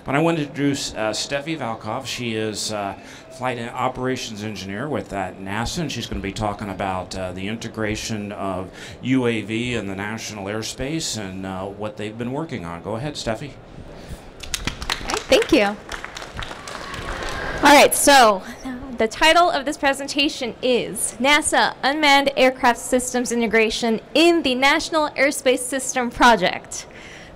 But I want to introduce Steffi Valkov. She is Flight and Operations Engineer with NASA, and she's going to be talking about the integration of UAV in the national airspace and what they've been working on. Go ahead, Steffi. Okay, thank you. All right, so the title of this presentation is NASA Unmanned Aircraft Systems Integration in the National Airspace System Project.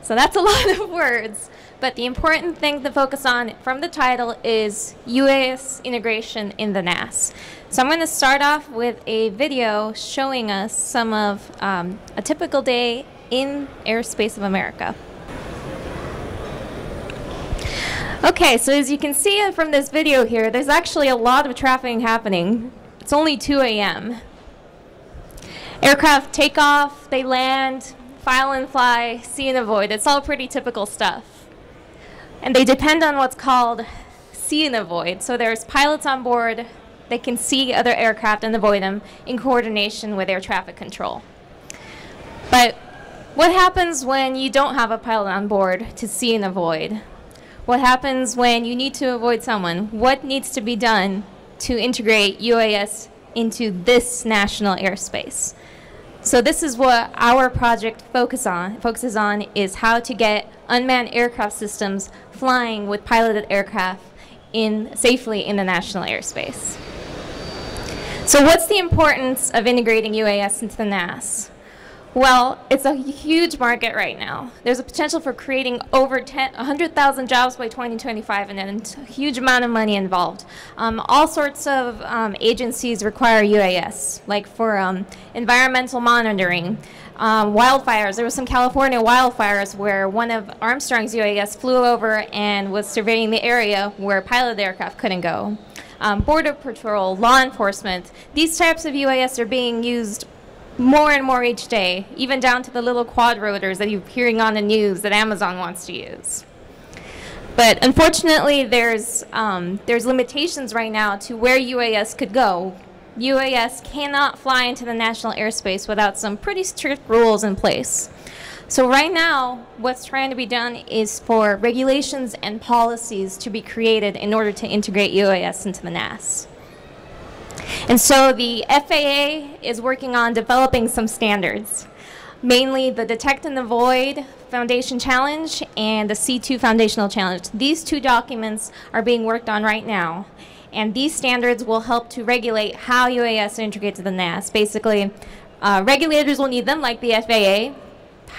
So that's a lot of words, but the important thing to focus on from the title is UAS integration in the NAS. So I'm going to start off with a video showing us some of a typical day in Airspace of America. Okay, so as you can see from this video here, there's actually a lot of traffic happening. It's only 2 a.m. Aircraft take off, they land, file and fly, see and avoid. It's all pretty typical stuff. And they depend on what's called see and avoid. So there's pilots on board, they can see other aircraft and avoid them in coordination with air traffic control. But what happens when you don't have a pilot on board to see and avoid? What happens when you need to avoid someone? What needs to be done to integrate UAS into this national airspace? So this is what our project focuses on is how to get unmanned aircraft systems flying with piloted aircraft safely in the national airspace. So what's the importance of integrating UAS into the NAS? Well, it's a huge market right now. There's a potential for creating over 100,000 jobs by 2025 and a huge amount of money involved. All sorts of agencies require UAS, like for environmental monitoring, wildfires. There were some California wildfires where one of Armstrong's UAS flew over and was surveying the area where piloted aircraft couldn't go. Border Patrol, law enforcement, these types of UAS are being used more and more each day, even down to the little quad rotors that you're hearing on the news that Amazon wants to use. But unfortunately, there's limitations right now to where UAS could go. UAS cannot fly into the national airspace without some pretty strict rules in place. So right now, what's trying to be done is for regulations and policies to be created in order to integrate UAS into the NAS. And so the FAA is working on developing some standards, mainly the Detect and Avoid Foundation Challenge and the C2 Foundational Challenge. These two documents are being worked on right now, and these standards will help to regulate how UAS integrate to the NAS. Basically, regulators will need them, like the FAA.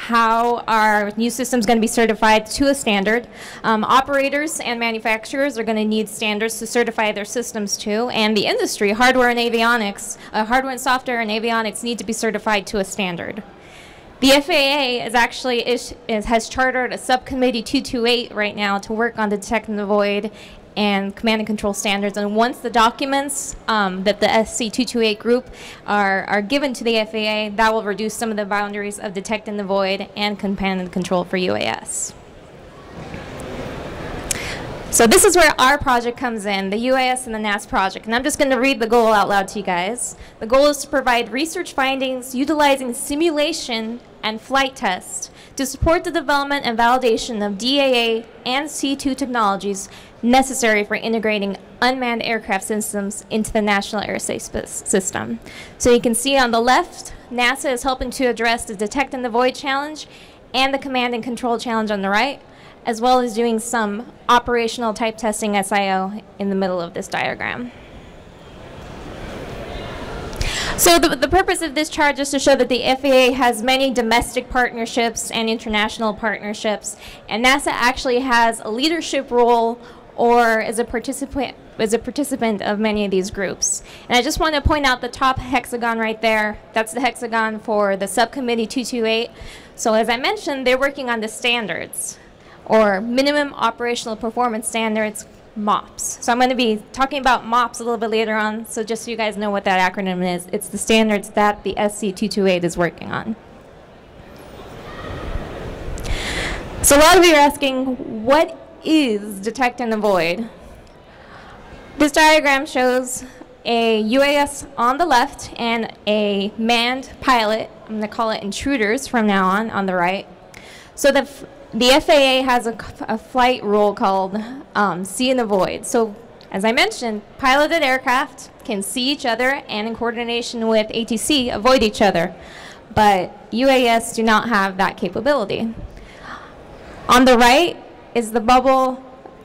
How are new systems going to be certified to a standard? Operators and manufacturers are going to need standards to certify their systems to, and the industry, hardware and avionics, hardware and software and avionics need to be certified to a standard. The FAA is actually has chartered a subcommittee 228 right now to work on the Detect and Avoid and command and control standards, and once the documents that the SC228 group are given to the FAA, that will reduce some of the boundaries of Detect and Avoid and command and control for UAS. So this is where our project comes in, the UAS and the NAS project, and I'm just going to read the goal out loud to you guys. The goal is to provide research findings utilizing simulation and flight tests to support the development and validation of DAA and C2 technologies necessary for integrating unmanned aircraft systems into the national airspace system. So you can see on the left, NASA is helping to address the Detect and Avoid challenge and the command and control challenge on the right, as well as doing some operational type testing SIO in the middle of this diagram. So the purpose of this chart is to show that the FAA has many domestic partnerships and international partnerships, and NASA actually has a leadership role or is a participant of many of these groups. And I just want to point out the top hexagon right there. That's the hexagon for the subcommittee 228. So as I mentioned, they're working on the standards, or minimum operational performance standards, MOPS. So I'm going to be talking about MOPS a little bit later on, so just so you guys know what that acronym is. It's the standards that the SC228 is working on. So a lot of you are asking, what is Detect and Avoid? This diagram shows a UAS on the left and a manned pilot. I'm going to call it intruders from now on the right. So the the FAA has a flight rule called see and avoid. So as I mentioned, piloted aircraft can see each other and in coordination with ATC avoid each other. But UAS do not have that capability. On the right is the bubble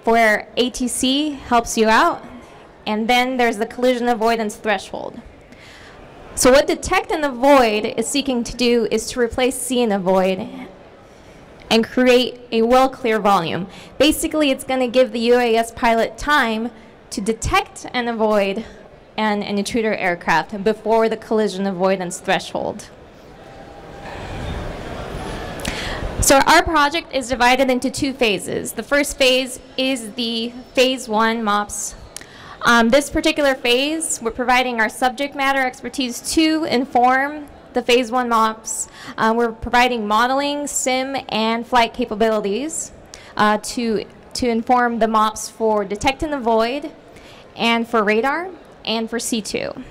where ATC helps you out, and then there's the collision avoidance threshold. So what detect and avoid is seeking to do is to replace see and avoid and create a well-clear volume. Basically, it's going to give the UAS pilot time to detect and avoid an intruder aircraft before the collision avoidance threshold. So our project is divided into two phases. The first phase is the phase 1 MOPS. This particular phase, we're providing our subject matter expertise to inform the phase 1 MOPS. We're providing modeling, sim, and flight capabilities to inform the MOPS for detect and avoid, and for radar, and for C2.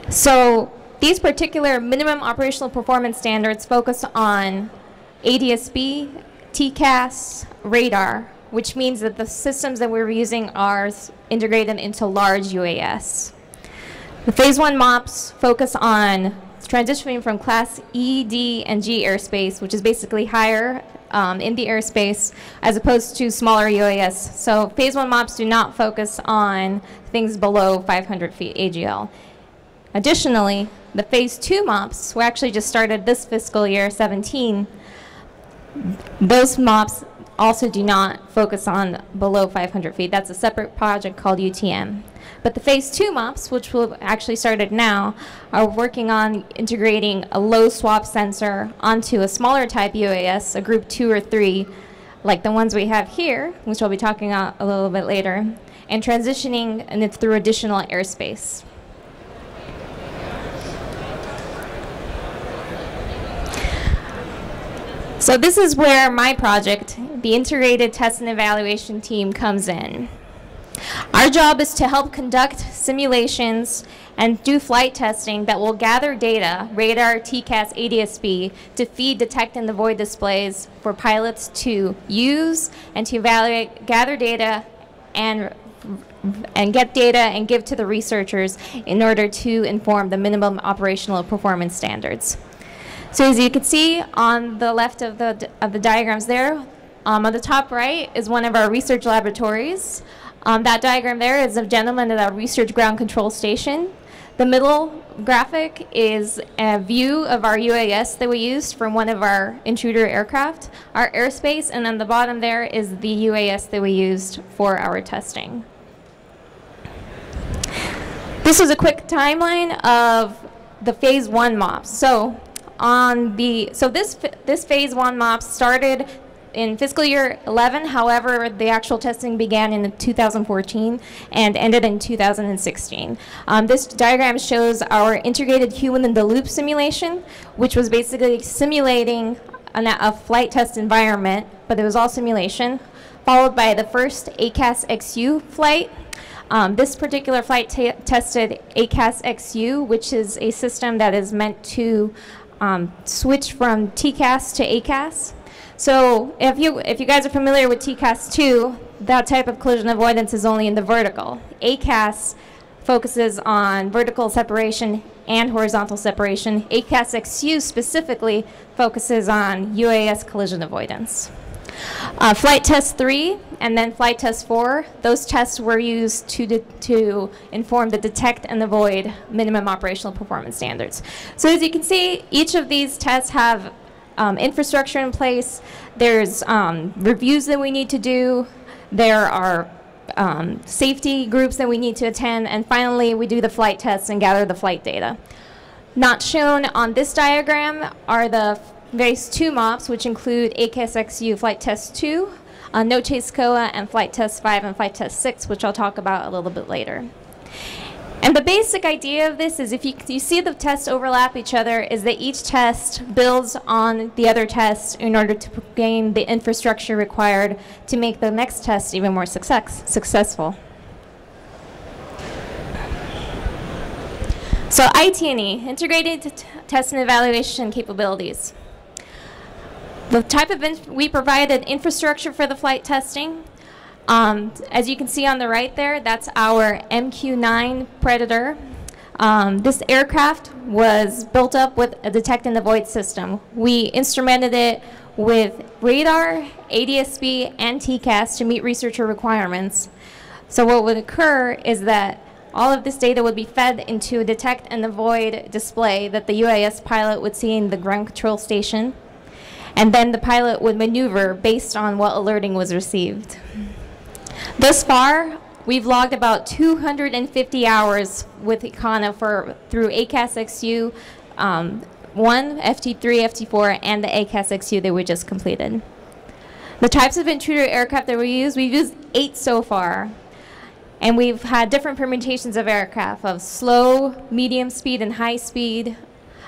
So these particular minimum operational performance standards focus on ADS-B, TCAS, radar, which means that the systems that we're using are integrated into large UAS. The phase 1 MOPS focus on transitioning from class E, D, and G airspace, which is basically higher in the airspace, as opposed to smaller UAS. So phase 1 MOPS do not focus on things below 500 feet AGL. Additionally, the phase 2 MOPS, we actually just started this fiscal year 17, those MOPS also do not focus on below 500 feet. That's a separate project called UTM. But the phase 2 MOPS, which will actually started now, are working on integrating a low swap sensor onto a smaller type UAS, a group 2 or 3, like the ones we have here, which I'll be talking about a little bit later, and transitioning it through additional airspace. So this is where my project, the Integrated Test and Evaluation Team, comes in. Our job is to help conduct simulations and do flight testing that will gather data, radar, TCAS, ADS-B, to feed, detect, and avoid displays for pilots to use and to evaluate, gather data, and get data and give to the researchers in order to inform the minimum operational performance standards. So as you can see on the left of the diagrams there, on the top right is one of our research laboratories. That diagram there is a gentleman at our research ground control station. The middle graphic is a view of our UAS that we used from one of our intruder aircraft, our airspace, and then the bottom there is the UAS that we used for our testing. This is a quick timeline of the phase 1 MOPS. So this phase 1 MOPS started in fiscal year 11. However, the actual testing began in 2014 and ended in 2016. This diagram shows our integrated human-in-the-loop simulation, which was basically simulating a flight test environment, but it was all simulation, followed by the first ACAS Xu flight. This particular flight tested ACAS Xu, which is a system that is meant to switch from TCAS to ACAS. So if you guys are familiar with TCAS 2, that type of collision avoidance is only in the vertical. ACAS focuses on vertical separation and horizontal separation. ACAS Xu specifically focuses on UAS collision avoidance. Flight test 3 and then flight test 4, those tests were used to inform the detect and avoid minimum operational performance standards. So as you can see, each of these tests have infrastructure in place. There's reviews that we need to do. There are safety groups that we need to attend. And finally, we do the flight tests and gather the flight data. Not shown on this diagram are the phase 2 MOPS, which include ACAS Xu Flight Test 2, no Chase KOA, and Flight Test 5 and Flight Test 6, which I'll talk about a little bit later. And the basic idea of this is if you see the tests overlap each other, is that each test builds on the other test in order to gain the infrastructure required to make the next test even more successful. So IT&E, Integrated Test and Evaluation Capabilities. The type of we provided infrastructure for the flight testing. As you can see on the right there, that's our MQ-9 Predator. This aircraft was built up with a detect and avoid system. We instrumented it with radar, ADS-B, and TCAS to meet researcher requirements. So what would occur is that all of this data would be fed into a detect and avoid display that the UAS pilot would see in the ground control station. And then the pilot would maneuver based on what alerting was received. Thus far, we've logged about 250 hours with ECANA through ACAS Xu 1, FT3, FT4, and the ACAS Xu that we just completed. The types of intruder aircraft that we've used 8 so far. And we've had different permutations of aircraft of slow, medium speed, and high speed.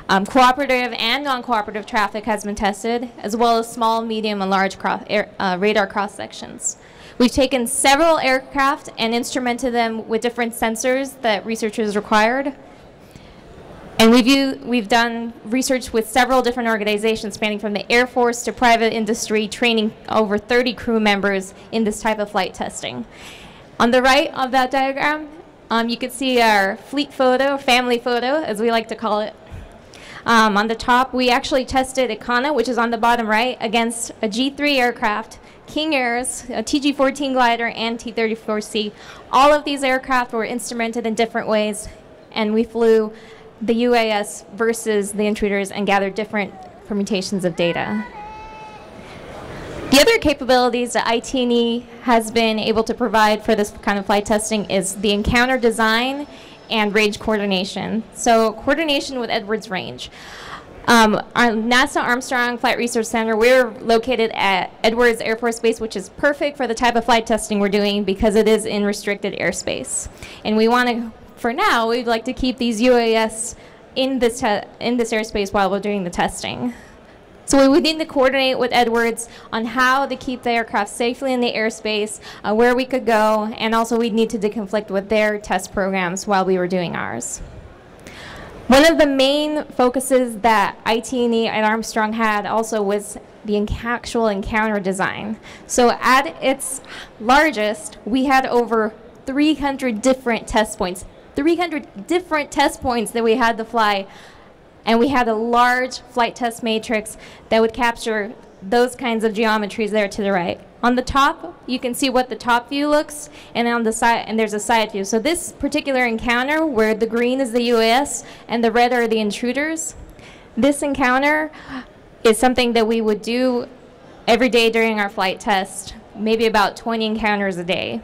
Cooperative and non-cooperative traffic has been tested, as well as small, medium, and large radar cross-sections. We've taken several aircraft and instrumented them with different sensors that researchers required. And we've done research with several different organizations spanning from the Air Force to private industry, training over 30 crew members in this type of flight testing. On the right of that diagram, you can see our fleet photo, family photo, as we like to call it. On the top, we actually tested ECANA, which is on the bottom right, against a G3 aircraft, King Airs, a TG-14 glider, and T-34C. All of these aircraft were instrumented in different ways, and we flew the UAS versus the intruders and gathered different permutations of data. The other capabilities that IT&E has been able to provide for this kind of flight testing is the encounter design and range coordination. So coordination with Edwards range. Our NASA Armstrong Flight Research Center, we're located at Edwards Air Force Base, which is perfect for the type of flight testing we're doing because it is in restricted airspace. And we want to, for now, we'd like to keep these UAS in this airspace while we're doing the testing. So we would need to coordinate with Edwards on how to keep the aircraft safely in the airspace, where we could go, and also we'd need to deconflict with their test programs while we were doing ours. One of the main focuses that IT&E at Armstrong had also was the actual encounter design. So at its largest, we had over 300 different test points. 300 different test points that we had to fly. And we had a large flight test matrix that would capture those kinds of geometries there to the right. On the top, you can see what the top view looks, and on the side, and there's a side view. So this particular encounter, where the green is the UAS and the red are the intruders, this encounter is something that we would do every day during our flight test, maybe about 20 encounters a day,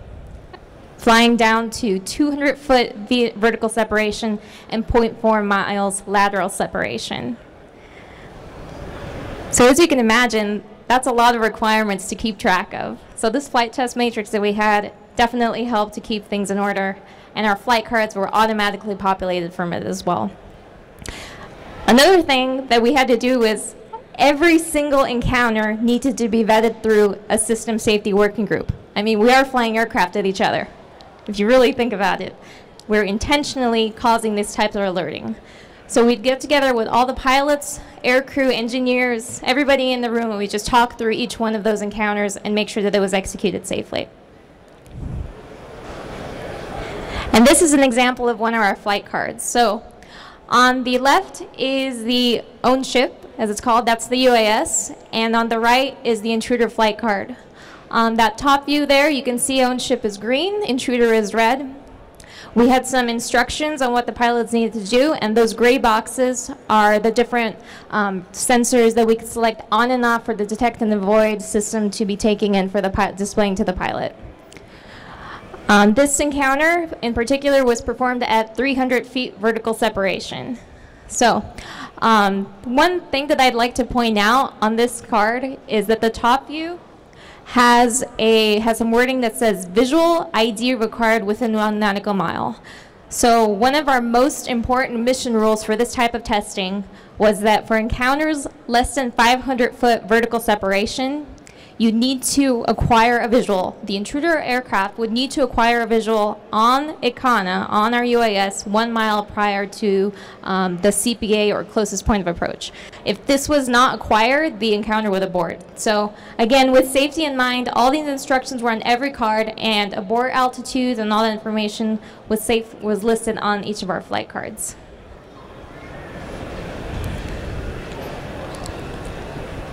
flying down to 200-foot vertical separation and 0.4 miles lateral separation. So as you can imagine, that's a lot of requirements to keep track of. So this flight test matrix that we had definitely helped to keep things in order, and our flight cards were automatically populated from it as well. Another thing that we had to do is every single encounter needed to be vetted through a system safety working group. I mean, we are flying aircraft at each other. If you really think about it, we're intentionally causing this type of alerting. So we'd get together with all the pilots, air crew, engineers, everybody in the room, and we just talk through each one of those encounters and make sure that it was executed safely. And this is an example of one of our flight cards. So on the left is the own ship, as it's called, that's the UAS, and on the right is the intruder flight card. On that top view there, you can see own ship is green, intruder is red. We had some instructions on what the pilots needed to do, and those gray boxes are the different sensors that we could select on and off for the detect and avoid system to be taking in for the displaying to the pilot. This encounter in particular was performed at 300 feet vertical separation. So one thing that I'd like to point out on this card is that the top view has some wording that says visual ID required within 1 nautical mile. So one of our most important mission rules for this type of testing was that for encounters less than 500-foot vertical separation, you need to acquire a visual. The intruder aircraft would need to acquire a visual on ICANA, on our UAS, 1 mile prior to the CPA or closest point of approach. If this was not acquired, the encounter would abort. So again, with safety in mind, all these instructions were on every card, and abort altitudes and all that information was listed on each of our flight cards.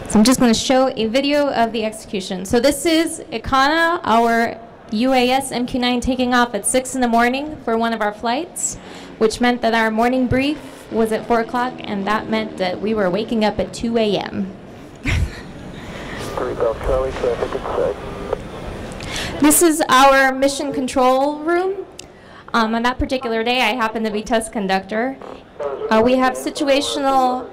So I'm just going to show a video of the execution. So this is ICANA, our UAS MQ-9 taking off at 6 in the morning for one of our flights, which meant that our morning brief was at 4 o'clock, and that meant that we were waking up at 2 a.m. This is our mission control room. On that particular day, I happened to be test conductor. We have situational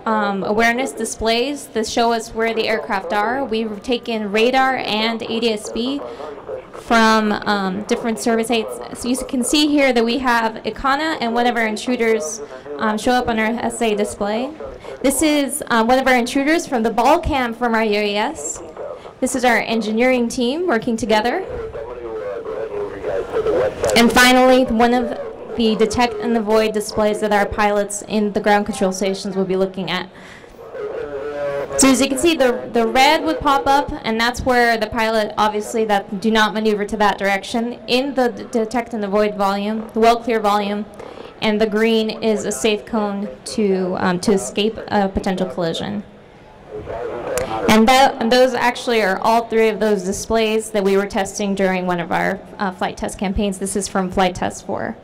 awareness displays that show us where the aircraft are. We've taken radar and ADS-B from different service aids. So you can see here that we have ICANA and one of our intruders show up on our SA display. This is one of our intruders from the ball cam from our UAS. This is our engineering team working together. And finally, one of the detect and avoid displays that our pilots in the ground control stations will be looking at. So as you can see, the red would pop up, and that's where the pilot, obviously, that do not maneuver to that direction. In the detect and avoid volume, the well clear volume, and the green is a safe cone to escape a potential collision. And those actually are all three of those displays that we were testing during one of our flight test campaigns. This is from Flight Test 4.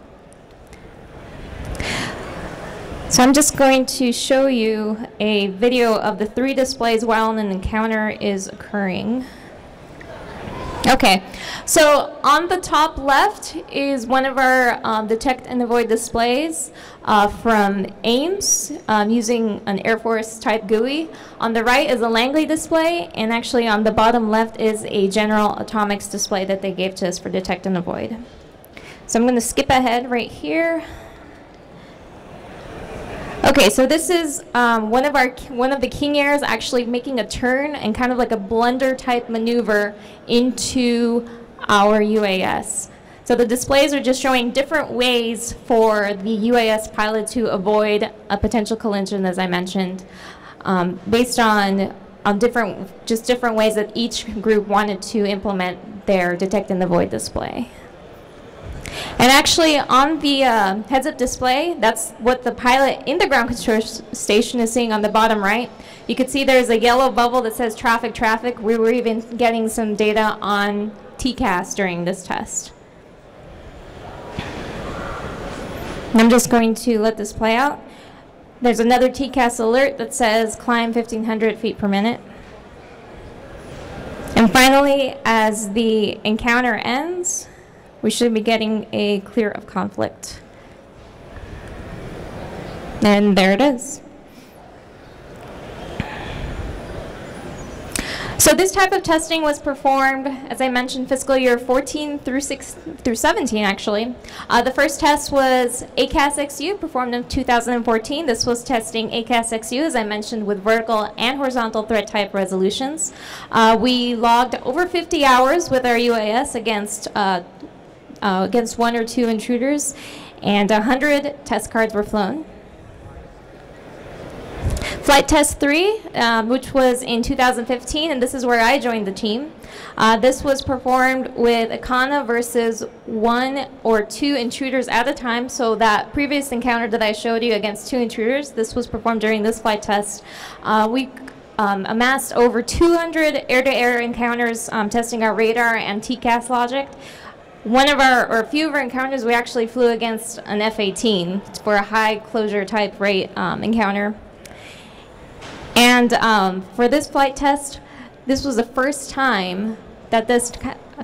So I'm just going to show you a video of the 3 displays while an encounter is occurring. Okay, so on the top left is one of our detect and avoid displays from Ames using an Air Force type GUI. On the right is a Langley display, and actually on the bottom left is a General Atomics display that they gave to us for detect and avoid. So I'm going to skip ahead right here. Okay, so this is one of the King Airs actually making a turn and kind of like a blunder type maneuver into our UAS. So the displays are just showing different ways for the UAS pilot to avoid a potential collision, as I mentioned, based on different ways that each group wanted to implement their detect and avoid display. And actually, on the heads-up display, that's what the pilot in the ground control station is seeing on the bottom right. You can see there's a yellow bubble that says traffic, traffic. We were even getting some data on TCAS during this test. And I'm just going to let this play out. There's another TCAS alert that says climb 1,500 feet per minute. And finally, as the encounter ends, we should be getting a clear of conflict. And there it is. So this type of testing was performed, as I mentioned, fiscal year 14 through 17, actually. The first test was ACAS Xu, performed in 2014. This was testing ACAS Xu, as I mentioned, with vertical and horizontal threat type resolutions. We logged over 50 hours with our UAS against 1 or 2 intruders, and 100 test cards were flown. Flight Test 3, which was in 2015, and this is where I joined the team. This was performed with ICANA versus 1 or 2 intruders at a time. So that previous encounter that I showed you against 2 intruders, this was performed during this flight test. We amassed over 200 air-to-air encounters testing our radar and TCAS logic. A few of our encounters, we actually flew against an F-18 for a high closure type rate encounter. And for this flight test, this was the first time that this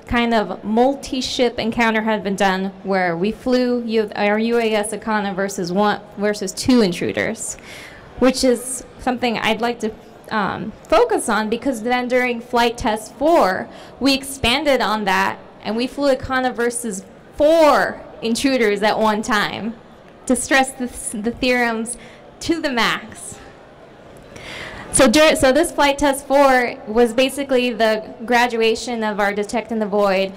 kind of multi-ship encounter had been done, where we flew our UAS ICANA versus 2 intruders, which is something I'd like to focus on, because then during Flight Test 4, we expanded on that, and we flew ICANA versus 4 intruders at one time to stress the theorems to the max. So this flight test 4 was basically the graduation of our Detect in the Void,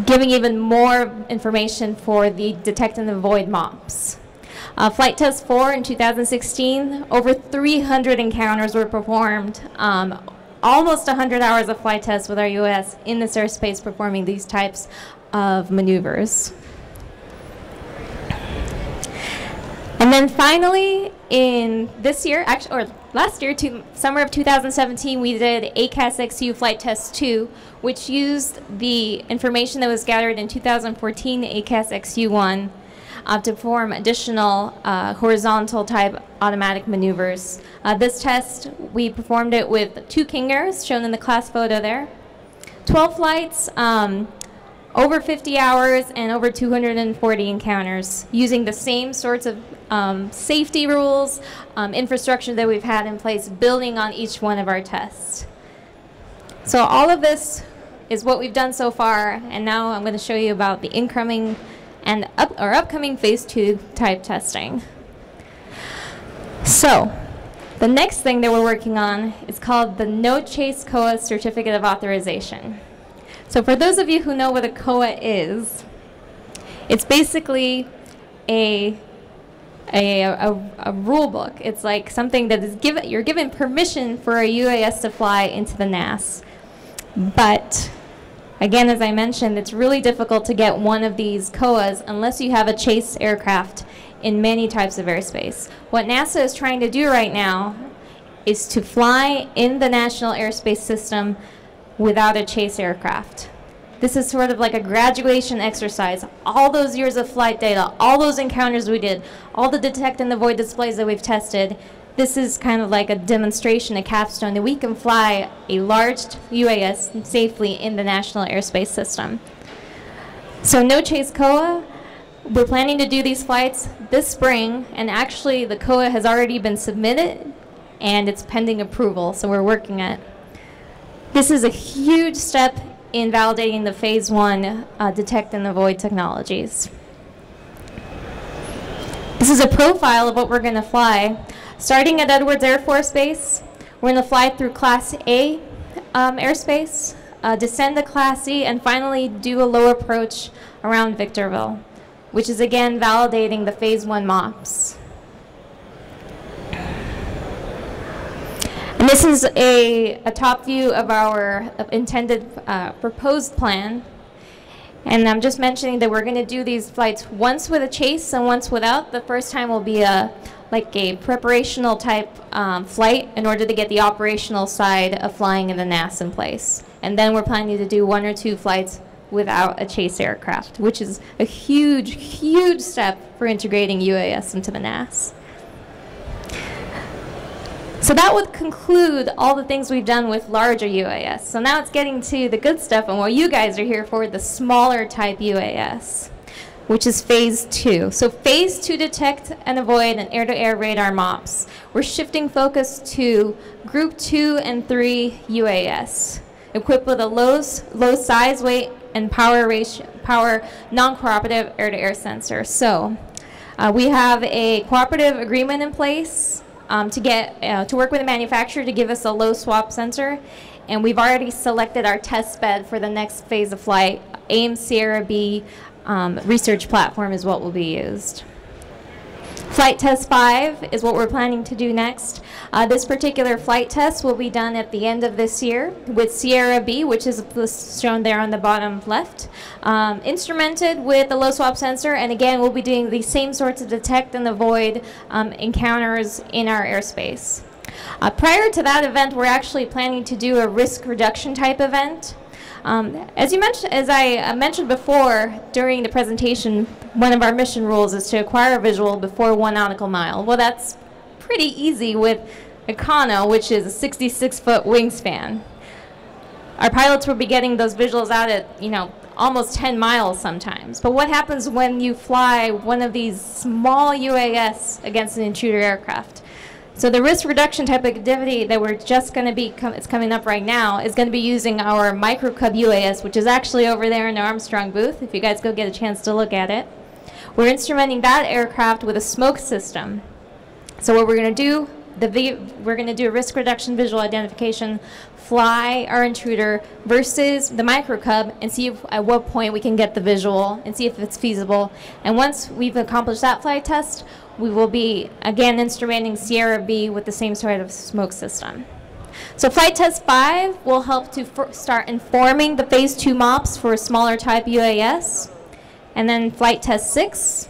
giving even more information for the Detect in the Void MOPS. Flight test 4 in 2016, over 300 encounters were performed, almost 100 hours of flight tests with our UAS in this airspace performing these types of maneuvers. And then finally, in this year, or last year, summer of 2017, we did ACAS Xu Flight Test 2, which used the information that was gathered in 2014 ACAS Xu 1 to perform additional horizontal type automatic maneuvers. This test, we performed it with 2 King Airs, shown in the class photo there. 12 flights, over 50 hours, and over 240 encounters, using the same sorts of safety rules, infrastructure that we've had in place, building on each one of our tests. So all of this is what we've done so far, and now I'm going to show you about the incoming and upcoming phase 2 type testing. So the next thing that we're working on is called the No Chase KOA Certificate of Authorization. So for those of you who know what a KOA is, it's basically a rule book. It's like something that is you're given permission for a UAS to fly into the NAS. But again, as I mentioned, it's really difficult to get one of these KOAs unless you have a chase aircraft in many types of airspace. What NASA is trying to do right now is to fly in the National Airspace System without a chase aircraft. This is sort of like a graduation exercise. All those years of flight data, all those encounters we did, all the Detect in the Void displays that we've tested, this is kind of like a demonstration, a capstone, that we can fly a large UAS safely in the National Airspace System. So no Chase KOA, we're planning to do these flights this spring, and actually the KOA has already been submitted and it's pending approval, so we're working it. This is a huge step in validating the phase 1 Detect in the Void technologies. This is a profile of what we're going to fly. Starting at Edwards Air Force Base, we're going to fly through Class A airspace, descend to Class E, and finally do a low approach around Victorville, which is again validating the phase 1 MOPS. And this is a top view of our intended proposed plan. And I'm just mentioning that we're going to do these flights once with a chase and once without. The first time will be like a preparational type flight in order to get the operational side of flying in the NAS in place. And then we're planning to do 1 or 2 flights without a chase aircraft, which is a huge, huge step for integrating UAS into the NAS. So that would conclude all the things we've done with larger UAS. So now it's getting to the good stuff and what you guys are here for, the smaller type UAS, which is phase 2. So phase 2 Detect and Avoid and air-to-air radar MOPS. We're shifting focus to group 2 and 3 UAS, equipped with a low size, weight, and power non-cooperative air-to-air sensor. So we have a cooperative agreement in place to work with the manufacturer to give us a low swap sensor, and we've already selected our test bed for the next phase of flight. AIM Sierra B research platform is what will be used. Flight test 5 is what we're planning to do next. This particular flight test will be done at the end of this year with Sierra B, which is shown there on the bottom left, instrumented with a low swap sensor, and again we'll be doing the same sorts of Detect and Avoid encounters in our airspace. Prior to that event, we're actually planning to do a risk reduction type event. As I mentioned before during the presentation, one of our mission rules is to acquire a visual before 1 nautical mile. Well, that's pretty easy with Econo, which is a 66-foot wingspan. Our pilots will be getting those visuals out at, almost 10 miles sometimes. But what happens when you fly one of these small UAS against an intruder aircraft? So the risk reduction type of activity that we're just going to be, it's coming up right now, is going to be using our Micro Cub UAS, which is actually over there in the Armstrong booth, if you guys go get a chance to look at it. We're instrumenting that aircraft with a smoke system. So what we're going to do we're going to do a risk reduction visual identification, fly our intruder versus the microcub and see if, at what point we can get the visual and see if it's feasible. And once we've accomplished that flight test, we will be again instrumenting Sierra B with the same sort of smoke system. So flight test 5 will help to start informing the phase 2 MOPS for a smaller type UAS. And then flight test 6,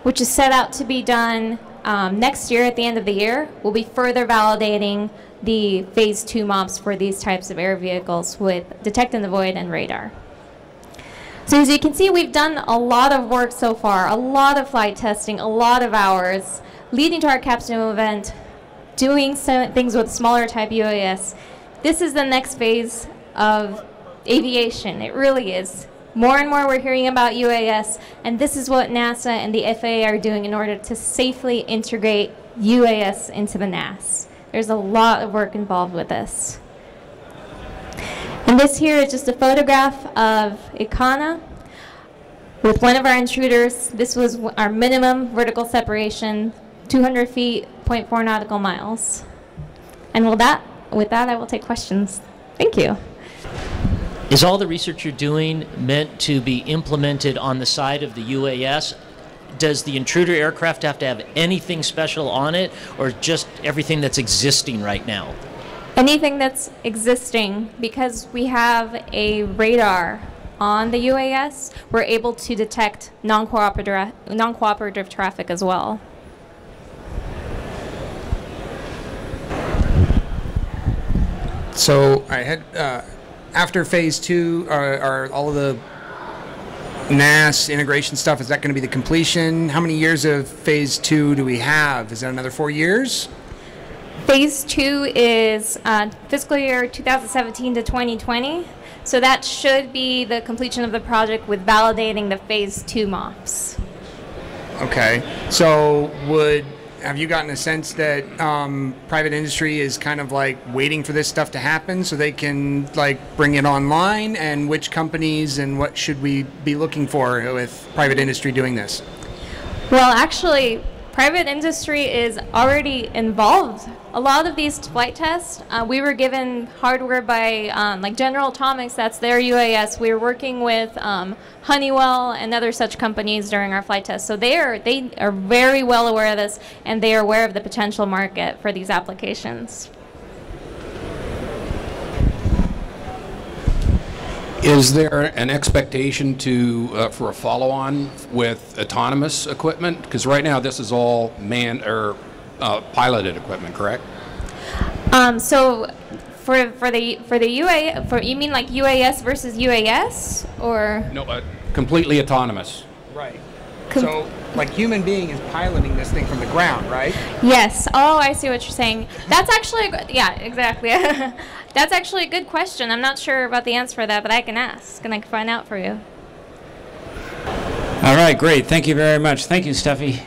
which is set out to be done next year at the end of the year, will be further validating the phase 2 MOPS for these types of air vehicles with detect in the void and radar. So as you can see, we've done a lot of work so far, a lot of flight testing, a lot of hours, leading to our capstone event, doing some things with smaller type UAS. This is the next phase of aviation. It really is. More and more we're hearing about UAS, and this is what NASA and the FAA are doing in order to safely integrate UAS into the NAS. There's a lot of work involved with this. And this here is just a photograph of Icana with one of our intruders. This was our minimum vertical separation, 200 feet, 0.4 nautical miles. And with that, I will take questions. Thank you. Is all the research you're doing meant to be implemented on the side of the UAS? Does the intruder aircraft have to have anything special on it, or just everything that's existing right now? Anything that's existing, because we have a radar on the UAS, we're able to detect non-cooperative traffic as well. So I had, after phase 2, are all of the NAS integration stuff, is that going to be the completion? How many years of phase 2 do we have? Is that another 4 years? Phase 2 is fiscal year 2017 to 2020. So that should be the completion of the project with validating the phase 2 MOPS. Okay. So have you gotten a sense that private industry is kind of like waiting for this stuff to happen so they can like bring it online? And which companies and what should we be looking for with private industry doing this? Well, actually, private industry is already involved. A lot of these flight tests, we were given hardware by like General Atomics, that's their UAS. We were working with Honeywell and other such companies during our flight tests. So they are very well aware of this, and they are aware of the potential market for these applications. Is there an expectation for a follow-on with autonomous equipment? Because right now this is all manned or piloted equipment, correct? So for you mean like UAS versus UAS, or No, completely autonomous. Right. So like human being is piloting this thing from the ground, right? Yes. Oh, I see what you're saying. That's actually yeah, exactly. That's actually a good question. I'm not sure about the answer for that, but I can ask and I can find out for you. All right, great. Thank you very much. Thank you, Steffi.